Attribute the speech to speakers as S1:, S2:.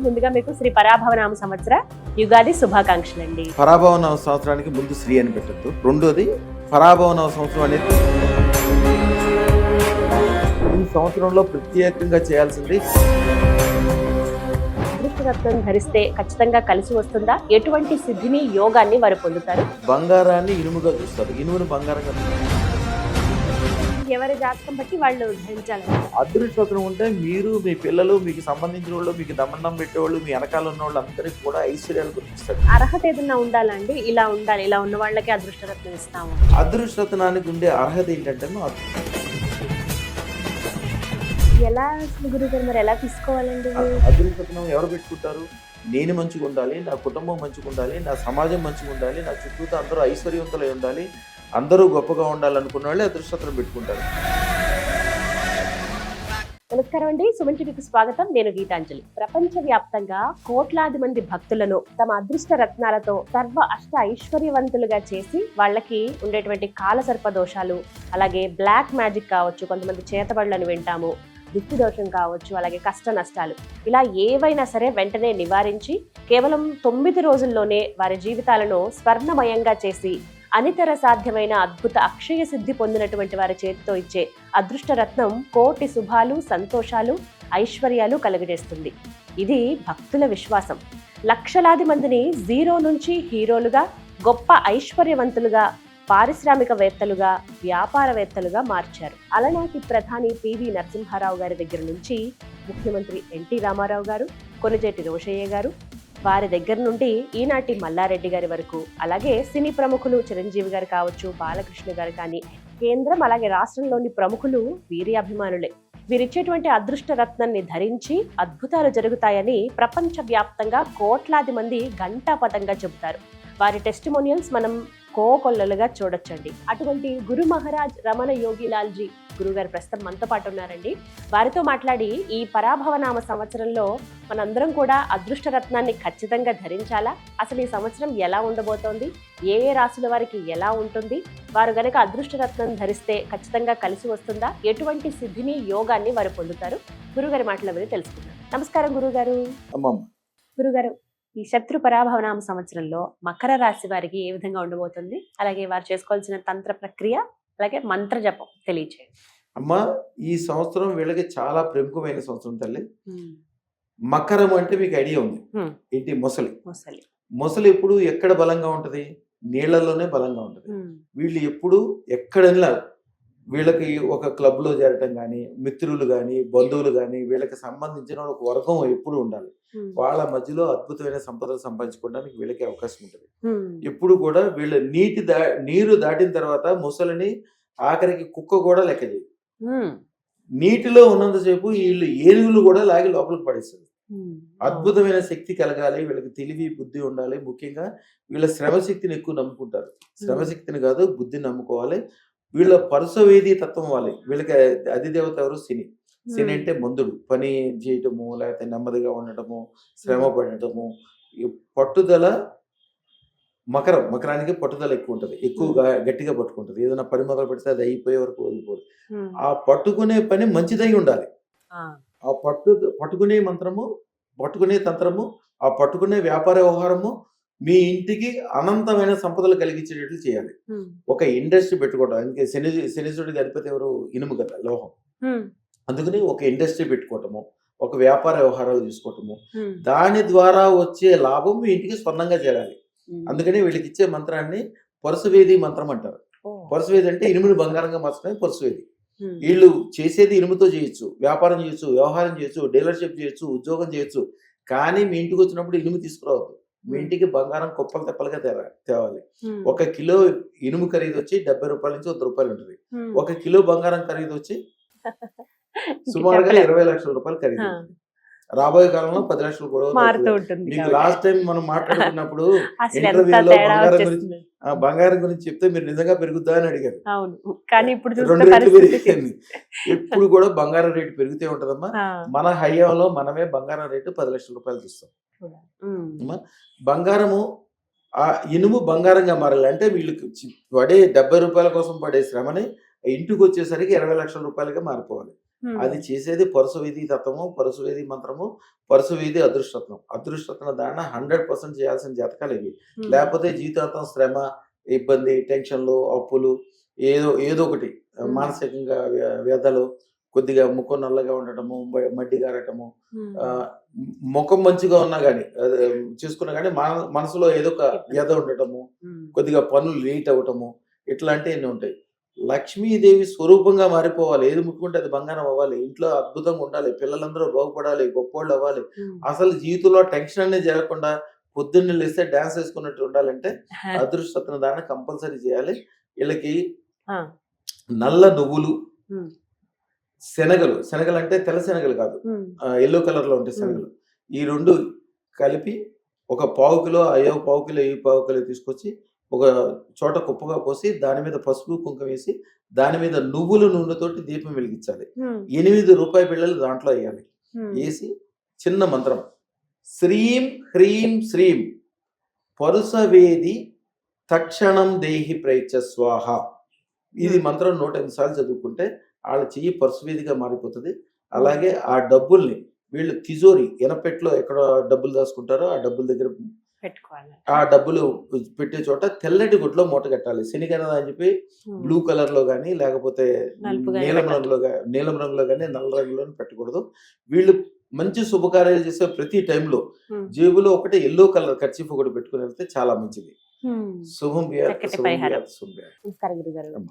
S1: ముందుగా మీకు శ్రీ పరాభవనామ సంవత్సర యుగాది శుభాకాంక్షలు అండి.
S2: పరాభవనామ సంవత్సరానికి ముందు శ్రీ అని పెట్టద్దు. రెండోది పరాభవనామ సంవత్సరం అనేది ఈ సంవత్సరంలో ప్రత్యేకంగా చేయాల్సింది.
S1: అదృష్టరత్నం ధరిస్తే ఖచ్చితంగా కలిసి వస్తుందా? ఎటువంటి సిద్ధిని యోగాన్ని వారు పొందుతారు?
S2: బంగారాన్ని ఇనుముగా చూస్తారు, ఇనుమును బంగారంగా చూస్తారు.
S1: ఎవరి జాతకం బట్టి వాళ్ళు ధరించాలి.
S2: అదృష్టం ఉంటే మీరు, మీ పిల్లలు, మీకు సంబంధించిన వాళ్ళు, మీకు దమండం పెట్టేవాళ్ళు, మీ వెనకాల ఉన్న వాళ్ళు అందరికీ కూడా ఐశ్వర్యాలు గుర్తిస్తారు.
S1: అర్హత ఏదన్నా ఉండాలండి, ఇలా ఉండాలి, ఇలా ఉన్న వాళ్ళకి అదృష్టరత్నం ఇస్తాము.
S2: అదృష్టనానికి ఉండే అర్హత ఏంటంటే
S1: ఎలా గురుగారు, మరి ఎలా తీసుకోవాలండి?
S2: అదృష్టం ఎవరు పెట్టుకుంటారు? నేను మంచిగా ఉండాలి, నా కుటుంబం మంచిగా ఉండాలి, నా సమాజం మంచిగా ఉండాలి, నా చుట్టూతో అందరూ ఐశ్వర్యవంతులై ఉండాలి, అందరూ గొప్పగా ఉండాలనుకున్న వాళ్ళే అదృష్టం పెట్టుకుంటారు.
S1: నమస్కారం అండి, సుమన్ టీవీకి స్వాగతం. నేను గీతాంజలి. ప్రపంచవ్యాప్తంగా కోట్లాది మంది భక్తులను తమ అదృష్ట రత్నాలతో సర్వ అష్ట ఐశ్వర్యవంతులుగా చేసి వాళ్ళకి ఉండేటువంటి కాలసర్ప దోషాలు, అలాగే బ్లాక్ మ్యాజిక్ కావచ్చు, కొంతమంది చేతబడులను వింటాము, దిక్కు దోషం కావచ్చు, అలాగే కష్ట నష్టాలు, ఇలా ఏవైనా సరే వెంటనే నివారించి కేవలం 9 రోజుల్లోనే వారి జీవితాలను స్వర్ణమయంగా చేసి అనితర సాధ్యమైన అద్భుత అక్షయ సిద్ధి పొందినటువంటి వారి చేతితో ఇచ్చే అదృష్ట రత్నం కోటి శుభాలు, సంతోషాలు, ఐశ్వర్యాలు కలుగజేస్తుంది. ఇది భక్తుల విశ్వాసం. లక్షలాది మందిని జీరో నుంచి హీరోలుగా, గొప్ప ఐశ్వర్యవంతులుగా, పారిశ్రామికవేత్తలుగా, వ్యాపారవేత్తలుగా మార్చారు. అలనాటి ప్రధాని పివి నరసింహారావు గారి దగ్గర నుంచి ముఖ్యమంత్రి ఎన్టీ రామారావు గారు, కొణిజేటి రోషయ్య గారు, వారి దగ్గర నుండి ఈనాటి మల్లారెడ్డి గారి వరకు, అలాగే సినీ ప్రముఖులు చిరంజీవి గారు కావచ్చు, బాలకృష్ణ గారు కానీ, కేంద్రం అలాగే రాష్ట్రంలోని ప్రముఖులు వీరి అభిమానులే. వీరిచ్చేటువంటి అదృష్ట రత్నాన్ని ధరించి అద్భుతాలు జరుగుతాయని ప్రపంచవ్యాప్తంగా కోట్లాది మంది ఘంటాపథంగా చెబుతారు. వారి టెస్టిమోనియల్స్ మనం కోకొల్లలుగా చూడొచ్చండి. అటువంటి గురు మహారాజ్ రమణ యోగిలాల్జీ గురుగారు ప్రస్తుతం మనతో పాటు ఉన్నారండి. వారితో మాట్లాడి ఈ పరాభవనామ సంవత్సరంలో మనందరం కూడా అదృష్ట రత్నాన్ని ఖచ్చితంగా ధరించాలా, అసలు ఈ సంవత్సరం ఎలా ఉండబోతోంది, ఏ ఏ రాశుల వారికి ఎలా ఉంటుంది, వారు గనక అదృష్ట రత్నం ధరిస్తే ఖచ్చితంగా కలిసి వస్తుందా, ఎటువంటి సిద్ధిని యోగాన్ని వారు పొందుతారు, గురుగారి మాటల మీద తెలుసుకుందాం. నమస్కారం గురుగారు. గురుగారు, ఈ శత్రు పరాభవనామ సంవత్సరంలో మకర రాశి వారికి ఏ విధంగా ఉండబోతుంది, అలాగే వారు చేసుకోవాల్సిన తంత్ర ప్రక్రియ, అలాగే మంత్ర జపం తెలియచేయండి.
S2: అమ్మా, ఈ సంవత్సరం వీళ్ళకి చాలా ప్రముఖమైన సంవత్సరం తల్లి. మకరం అంటే మీకు ఐడియా ఉంది ఏంటి? మొసలి. మొసలి ఎప్పుడు ఎక్కడ బలంగా ఉంటది? నీళ్లలోనే బలంగా ఉంటది. వీళ్ళు ఎప్పుడు ఎక్కడైనా వీళ్ళకి ఒక క్లబ్ లో చేరటం కానీ, మిత్రులు కానీ, బంధువులు కానీ, వీళ్ళకి సంబంధించిన ఒక వర్గం ఎప్పుడు ఉండాలి. వాళ్ళ మధ్యలో అద్భుతమైన సంపదలు సంపాదించుకోవడానికి వీళ్ళకి అవకాశం ఉంటుంది. ఎప్పుడు కూడా వీళ్ళ నీరు దాటిన తర్వాత ముసలిని ఆఖరికి కుక్క కూడా లెక్క చేయదు. నీటిలో ఉన్నంతసేపు వీళ్ళు ఏనుగులు కూడా లాగి లోపలికి పడేస్తారు. అద్భుతమైన శక్తి కలగాలి, వీళ్ళకి తెలివి బుద్ధి ఉండాలి. ముఖ్యంగా వీళ్ళ శ్రమశక్తిని ఎక్కువ నమ్ముకుంటారు. శ్రమశక్తిని కాదు, బుద్ధిని నమ్ముకోవాలి. వీళ్ళ పరుసవేది తత్వం వాలి. వీళ్ళకి అధిదేవత ఎవరు? శని. శని అంటే మందుడు. పని చేయటము, లేకపోతే నెమ్మదిగా ఉండటము, శ్రమ పడటము, పట్టుదల. మకరానికి పట్టుదల ఎక్కువ ఉంటుంది, ఎక్కువగా గట్టిగా పట్టుకుంటుంది. ఏదైనా పని మొదలు పెడితే అది అయిపోయే వరకు వదిలిపోదు. ఆ పట్టుకునే పని మంచిదై ఉండాలి. ఆ పట్టుకునే మంత్రము, పట్టుకునే తంత్రము, ఆ పట్టుకునే వ్యాపార వ్యవహారము మీ ఇంటికి అనంతమైన సంపదలు కలిగించేటట్లు చేయాలి. ఒక ఇండస్ట్రీ పెట్టుకోవడం. అందుకే శనిసుడికి అధిపతి ఎవరు? ఇనుము కదా, లోహం. అందుకని ఒక ఇండస్ట్రీ పెట్టుకోవటము, ఒక వ్యాపార వ్యవహారాలు తీసుకోవటము, దాని ద్వారా వచ్చే లాభం మీ ఇంటికి స్వర్ణంగా చేరాలి. అందుకని వీళ్ళకి ఇచ్చే మంత్రాన్ని పరుసవేది మంత్రం అంటారు. పరుసవేది అంటే ఇనుముని బంగారంగా మార్చడమే పరుసవేది. వీళ్ళు చేసేది ఇనుముతో చేయొచ్చు, వ్యాపారం చేయొచ్చు, వ్యవహారం చేయొచ్చు, డీలర్షిప్ చేయొచ్చు, ఉద్యోగం చేయొచ్చు. కానీ మీ ఇంటికి వచ్చినప్పుడు ఇనుము తీసుకురావద్దు. మీ ఇంటికి బంగారం కుప్పలు తెప్పలుగా తేవాలి. 1 కిలో ఇనుము ఖరీదు వచ్చి 70 రూపాయల నుంచి 100 రూపాయలు ఉంటుంది. 1 కిలో బంగారం ఖరీదు వచ్చి సుమారుగా 20 లక్షల రూపాయలు ఖరీదు. రాబోయే కాలంలో 10 లక్షలు కూడా మీకు. లాస్ట్ టైం మనం మాట్లాడుకున్నప్పుడు ఇంటర్వ్యూలో బంగారం గురించి చెప్తే మీరు నిజంగా పెరుగుద్దా అని అడిగారు. 2 రెట్లు పెరిగింది. ఎప్పుడు కూడా బంగారం రేటు పెరుగుతూ ఉంటదమ్మా. మన హయాంలో మనమే బంగారం రేటు 10 లక్షల రూపాయలు చూస్తాం. బంగారము, ఆ ఇనుము బంగారంగా మారాలి అంటే వీళ్ళకి పడే 70 రూపాయల కోసం పడే శ్రమని ఇంటికి వచ్చేసరికి 20 లక్షల రూపాయలుగా మారిపోవాలి. అది చేసేది పరుసవేది తత్వము, పరుసవేది మంత్రము, పరుసవేది అదృష్టత్వం. అదృష్టత్వం దాన్ని 100% చేయాల్సిన జాతకాలు ఇవి. లేకపోతే జీవితాంతం శ్రమ, ఇబ్బంది, టెన్షన్లు, అప్పులు, ఏదో ఒకటి మానసికంగా వ్యధలు, కొద్దిగా ముఖం నల్లగా ఉండటము, మడ్డి గారటము, ముఖం మంచిగా ఉన్నా కానీ చూసుకున్నా కానీ మనసులో ఏదో ఒక వ్యధ ఉండటము, కొద్దిగా పనులు లేట్ అవ్వటము, ఇట్లాంటివన్నీ ఉంటాయి. లక్ష్మీదేవి స్వరూపంగా మారిపోవాలి. ఏది ముట్టుకుంటే అది బంగారం అవ్వాలి. ఇంట్లో అద్భుతంగా ఉండాలి. పిల్లలందరూ బాగుపడాలి, గొప్పోళ్ళు అవ్వాలి. అసలు జీవితంలో టెన్షన్ అనేది జరగకుండా పొద్దున్నే లేస్తే డాన్స్ వేసుకున్నట్టు ఉండాలంటే అదృష్టత్వ దాన్ని కంపల్సరీ చేయాలి. వీళ్ళకి నల్ల నువ్వులు, శనగలు అంటే తెల్ల శనగలు కాదు, ఎల్లో కలర్ లో ఉంటాయి శనగలు. ఈ రెండు కలిపి ఒక పావు కిలో తీసుకొచ్చి ఒక చోట కుప్పగా పోసి దాని మీద పసుపు కుంకుమ వేసి దాని మీద నువ్వుల నూనెతోటి దీపం వెలిగించాలి. 8 రూపాయి బిళ్ళలు దాంట్లో వేయాలి. వేసి చిన్న మంత్రం శ్రీం హ్రీం శ్రీం పరుసవేది తక్షణం దేహి ప్రేచ స్వాహ. ఇది మంత్రం 108 సార్లు చదువుకుంటే వాళ్ళ చెయ్యి పరుసవేదిగా మారిపోతుంది. అలాగే ఆ డబ్బుల్ని వీళ్ళు తిజోరి ఎనపెట్లో ఎక్కడ డబ్బులు దాచుకుంటారో ఆ డబ్బుల దగ్గర
S1: పెట్టుకోవాలి.
S2: ఆ డబ్బులు పెట్టే చోట తెల్లటి గుడ్లో మూట కట్టాలి. శనిగన అని చెప్పి బ్లూ కలర్ లో గానీ లేకపోతే నీలం రంగులో గానీ నల్ల రంగులో పెట్టకూడదు. వీళ్ళు మంచి శుభకార్యాలు చేసే ప్రతి టైంలో జేబులో ఒకటి ఎల్లో కలర్ కర్చీఫ్ ఒకటి పెట్టుకుని వెళ్తే చాలా మంచిది. శుభం.
S1: నమస్కారం గురుగారు.